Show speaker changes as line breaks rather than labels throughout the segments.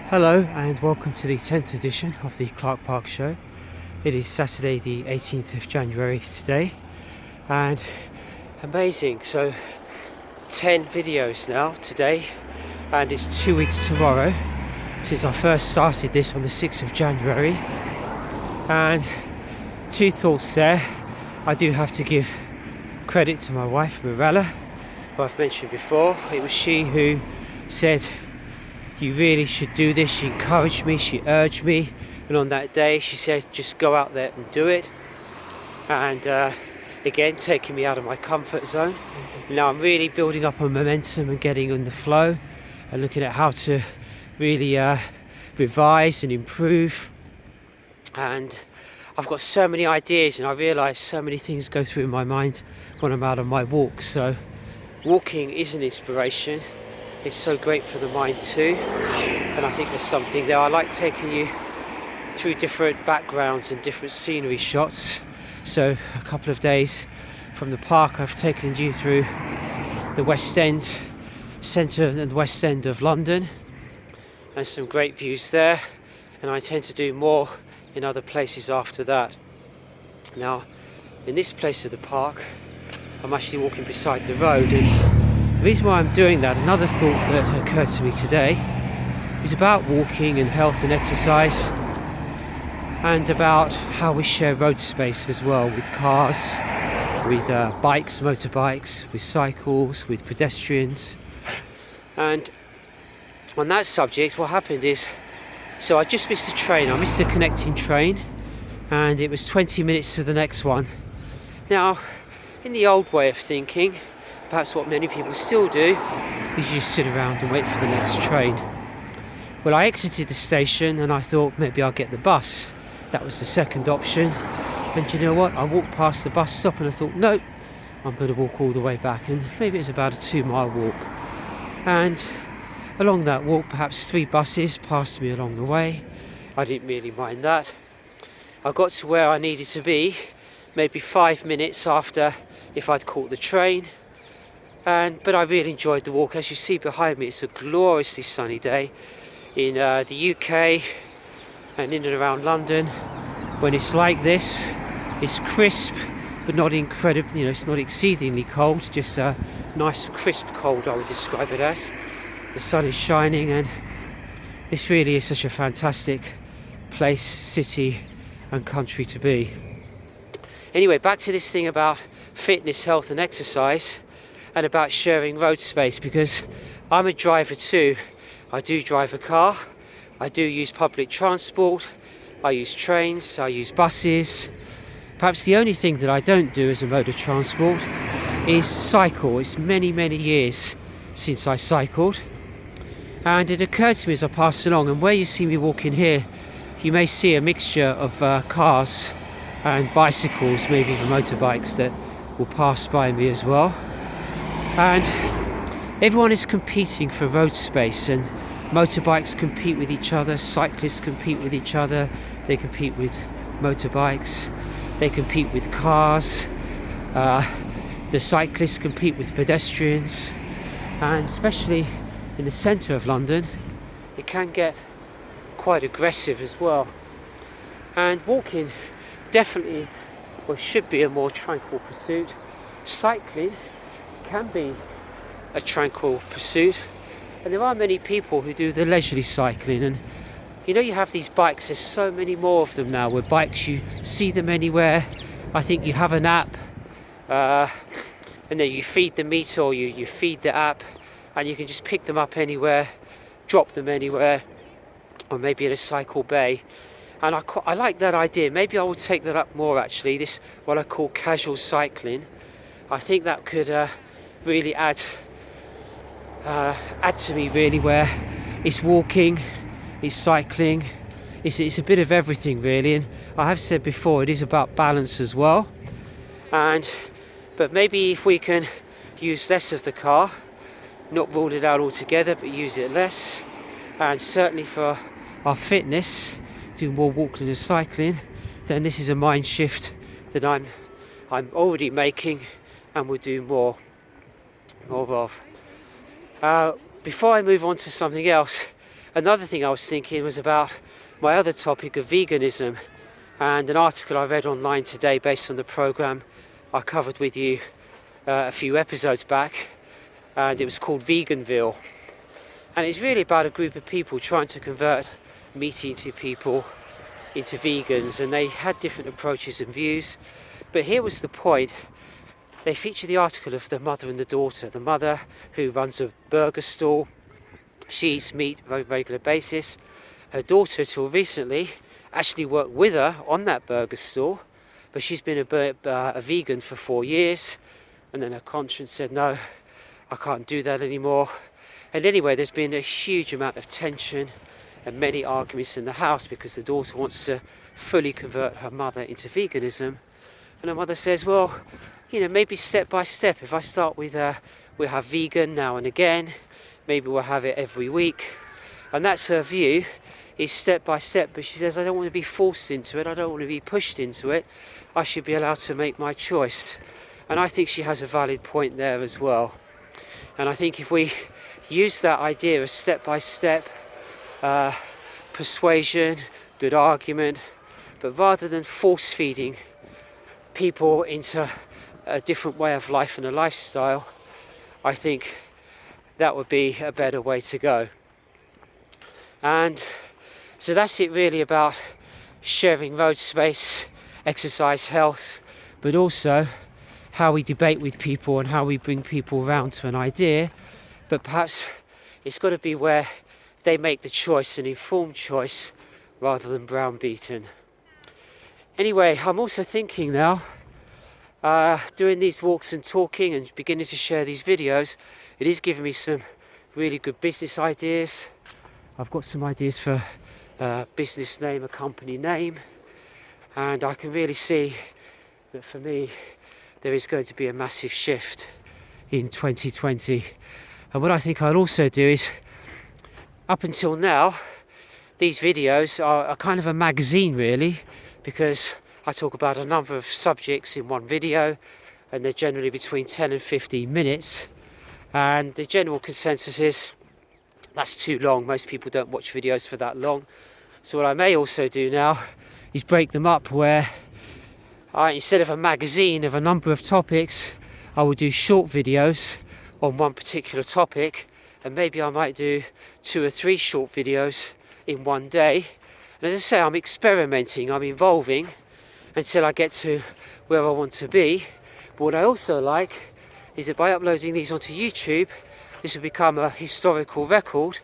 Hello and welcome to the 10th edition of the Clarke Park Show. It is Saturday the 18th of January today, and amazing, so 10 videos now today, and it's 2 weeks tomorrow since I first started this on the 6th of January. And two thoughts there. I do have to give credit to my wife Mirella, who I've mentioned before. It was she who said, "You really should do this." She encouraged me, she urged me, and on that day she said, just go out there and do it. And again, taking me out of my comfort zone. Now I'm really building up on momentum and getting in the flow and looking at how to really revise and improve. And I've got so many ideas, and I realise so many things go through my mind when I'm out on my walk. So walking is an inspiration. It's so great for the mind too, and I think there's something there. I like taking you through different backgrounds and different scenery shots. So a couple of days from the park, I've taken you through the West End, centre and West End of London, and some great views there, and I intend to do more in other places after that. Now in this place of the park, I'm actually walking beside the road, and the reason why I'm doing that, another thought that occurred to me today, is about walking and health and exercise, and about how we share road space as well, with cars, with bikes, motorbikes, with cycles, with pedestrians. And on that subject, what happened is, so I just missed a train. I missed a connecting train, and it was 20 minutes to the next one. Now, in the old way of thinking, perhaps what many people still do, is you just sit around and wait for the next train. Well, I exited the station and I thought maybe I'll get the bus. That was the second option. And you know what? I walked past the bus stop and I thought, no, I'm going to walk all the way back. And maybe it's about a 2-mile walk. And along that walk, perhaps 3 buses passed me along the way. I didn't really mind that. I got to where I needed to be maybe 5 minutes after if I'd caught the train. But I really enjoyed the walk. As you see behind me, it's a gloriously sunny day in the UK and in and around London. When it's like this, it's crisp but not incredibly, it's not exceedingly cold, just a nice crisp cold, I would describe it as. The sun is shining, and this really is such a fantastic place, city and country to be. Anyway, back to this thing about fitness, health and exercise, and about sharing road space, because I'm a driver too. I do drive a car, I do use public transport, I use trains, I use buses. Perhaps the only thing that I don't do as a mode of transport is cycle. It's many, many years since I cycled, and it occurred to me as I passed along, and where you see me walking here, you may see a mixture of cars and bicycles, maybe even motorbikes that will pass by me as well. And everyone is competing for road space, and motorbikes compete with each other, cyclists compete with each other, they compete with motorbikes, they compete with cars, the cyclists compete with pedestrians, and especially in the centre of London, it can get quite aggressive as well. And walking definitely is, or should be, a more tranquil pursuit. Cycling can be a tranquil pursuit, and there are many people who do the leisurely cycling. And you have these bikes, there's so many more of them now, where bikes, you see them anywhere. I think you have an app, and then you feed the meter, or you feed the app, and you can just pick them up anywhere, drop them anywhere, or maybe in a cycle bay. And I like that idea. Maybe I will take that up more, actually, this what I call casual cycling. I think that could really add to me, really, where it's walking, it's cycling, it's a bit of everything, really. And I have said before, it is about balance as well. But maybe if we can use less of the car, not rule it out altogether, but use it less, and certainly for our fitness, do more walking and cycling, then this is a mind shift that I'm already making and will do more of. Before I move on to something else, another thing I was thinking was about my other topic of veganism, and an article I read online today based on the programme I covered with you a few episodes back, and it was called Veganville. And it's really about a group of people trying to convert meat-eating people into vegans, and they had different approaches and views. But here was the point. They featured the article of the mother and the daughter. The mother, who runs a burger stall, she eats meat on a regular basis. Her daughter, till recently, actually worked with her on that burger stall, but she's been a vegan for 4 years, and then her conscience said, no, I can't do that anymore. And anyway, there's been a huge amount of tension and many arguments in the house because the daughter wants to fully convert her mother into veganism, and her mother says, well, maybe step by step. If I start with we'll have vegan now and again, maybe we'll have it every week. And that's her view, is step by step. But she says, I don't want to be forced into it, I don't want to be pushed into it, I should be allowed to make my choice. And I think she has a valid point there as well. And I think if we use that idea of step by step persuasion, good argument, but rather than force feeding people into a different way of life and a lifestyle, I think that would be a better way to go. And so that's it really about sharing road space, exercise, health, but also how we debate with people and how we bring people around to an idea. But perhaps it's got to be where they make the choice, an informed choice, rather than browbeaten. Anyway, I'm also thinking now, doing these walks and talking and beginning to share these videos, it is giving me some really good business ideas. I've got some ideas for a business name, a company name, and I can really see that for me there is going to be a massive shift in 2020. And what I think I'll also do is, up until now, these videos are kind of a magazine really, because I talk about a number of subjects in one video, and they're generally between 10 and 15 minutes. And the general consensus is that's too long. Most people don't watch videos for that long. So what I may also do now is break them up, where instead of a magazine of a number of topics, I will do short videos on one particular topic, and maybe I might do 2 or 3 short videos in one day. And as I say, I'm experimenting, I'm evolving until I get to where I want to be. But what I also like is that by uploading these onto YouTube, this will become a historical record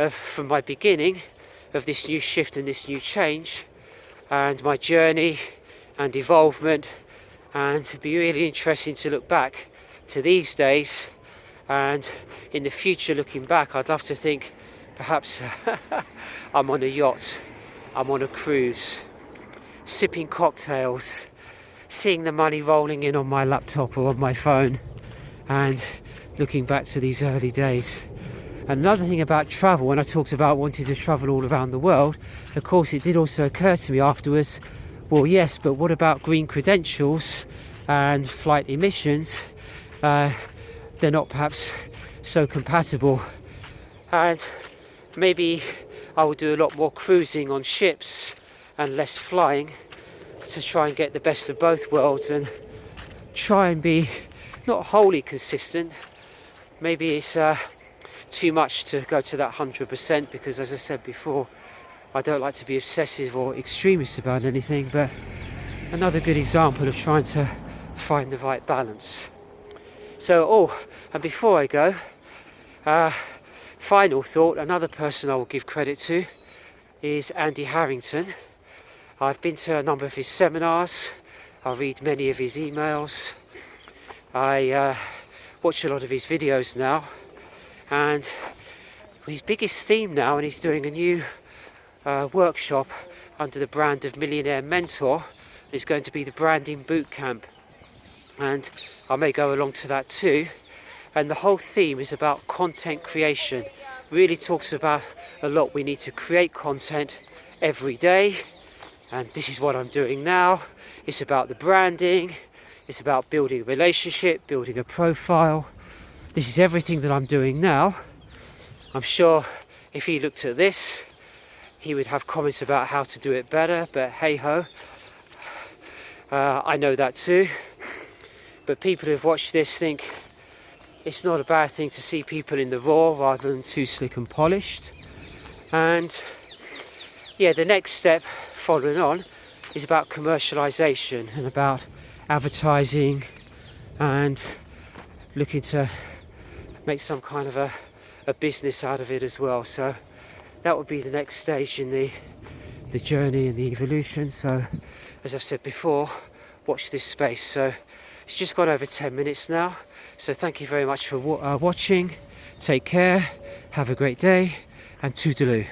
from my beginning of this new shift and this new change, and my journey and evolvement. And it'd be really interesting to look back to these days, and in the future, looking back, I'd love to think perhaps I'm on a yacht, I'm on a cruise, sipping cocktails, seeing the money rolling in on my laptop or on my phone, and looking back to these early days. Another thing about travel, when I talked about wanting to travel all around the world, of course it did also occur to me afterwards, well yes, but what about green credentials and flight emissions? They're not perhaps so compatible, and maybe I will do a lot more cruising on ships and less flying to try and get the best of both worlds and try and be not wholly consistent. Maybe it's too much to go to that 100%, because as I said before, I don't like to be obsessive or extremist about anything, but another good example of trying to find the right balance. So, and before I go, final thought, another person I will give credit to is Andy Harrington. I've been to a number of his seminars, I read many of his emails, I watch a lot of his videos now, and his biggest theme now, and he's doing a new workshop under the brand of Millionaire Mentor, is going to be the branding boot camp, and I may go along to that too. And the whole theme is about content creation. Really talks about a lot. We need to create content every day, and this is what I'm doing now. It's about the branding, it's about building a relationship, building a profile. This is everything that I'm doing now. I'm sure if he looked at this, he would have comments about how to do it better, but hey ho, I know that too. But people who've watched this think it's not a bad thing to see people in the raw rather than too slick and polished. And yeah, the next step following on is about commercialization and about advertising and looking to make some kind of a business out of it as well. So that would be the next stage in the journey and the evolution. So as I've said before, watch this space. So it's just gone over 10 minutes now. So thank you very much for watching. Take care, have a great day, and toodaloo.